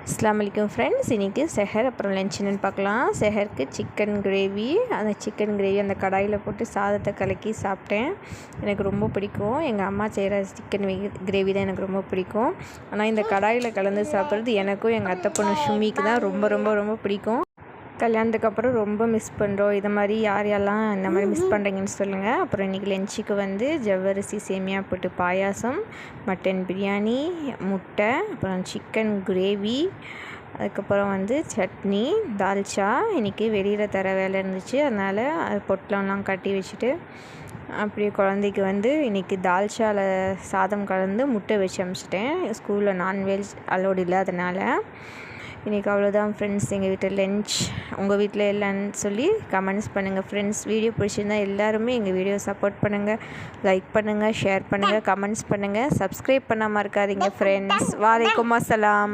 அஸ்ஸலாமு அலைக்கும் ஃப்ரெண்ட்ஸ். இன்றைக்கி செஹர் அப்புறம் லஞ்ச் என்னென்னு பார்க்கலாம். செஹருக்கு சிக்கன் கிரேவி, அந்த சிக்கன் கிரேவி அந்த கடாயில் போட்டு சாதத்தை கலக்கி சாப்பிட்டேன். எனக்கு ரொம்ப பிடிக்கும். எங்கள் அம்மா செய்கிற சிக்கன் கிரேவி தான் எனக்கு ரொம்ப பிடிக்கும். ஆனால் இந்த கடாயில் கலந்து சாப்பிட்றது எனக்கும் எங்கள் அத்தை பொண்ணு ஷுமிக்கு தான் ரொம்ப ரொம்ப ரொம்ப பிடிக்கும். கல்யாணத்துக்கு அப்புறம் ரொம்ப மிஸ் பண்ணுறோம். இதை மாதிரி யார் யாரெல்லாம் இந்த மாதிரி மிஸ் பண்ணுறீங்கன்னு சொல்லுங்கள். அப்புறம் இன்றைக்கி லஞ்சுக்கு வந்து ஜவ்வரிசி சேமியா போட்டு பாயாசம், மட்டன் பிரியாணி, முட்டை, அப்புறம் சிக்கன் கிரேவி, அதுக்கப்புறம் வந்து சட்னி, தால்ச்சா. இன்றைக்கி வெளியில் தர வேலை இருந்துச்சு, அதனால் அது பொட்டலம்லாம் கட்டி வச்சுட்டு அப்படியே குழந்தைக்கு வந்து இன்றைக்கி தால்ச்சாவில் சாதம் கலந்து முட்டை வச்சு அனுப்பிச்சிட்டேன். ஸ்கூலில் நான்வெஜ் அலோடு இல்லாதனால. இன்றைக்கி அவ்வளோதான் ஃப்ரெண்ட்ஸ் எங்கள் வீட்டில் லஞ்ச். உங்கள் வீட்டில் இல்லைன்னு சொல்லி கமெண்ட்ஸ் பண்ணுங்கள் ஃப்ரெண்ட்ஸ். வீடியோ பிடிச்சிருந்தால் எல்லாருமே எங்கள் வீடியோ சப்போர்ட் பண்ணுங்கள், லைக் பண்ணுங்கள், ஷேர் பண்ணுங்கள், கமெண்ட்ஸ் பண்ணுங்கள், சப்ஸ்கிரைப் பண்ணாமல் இருக்காதீங்க ஃப்ரெண்ட்ஸ். வலைக்கும் அஸ்ஸலாம்.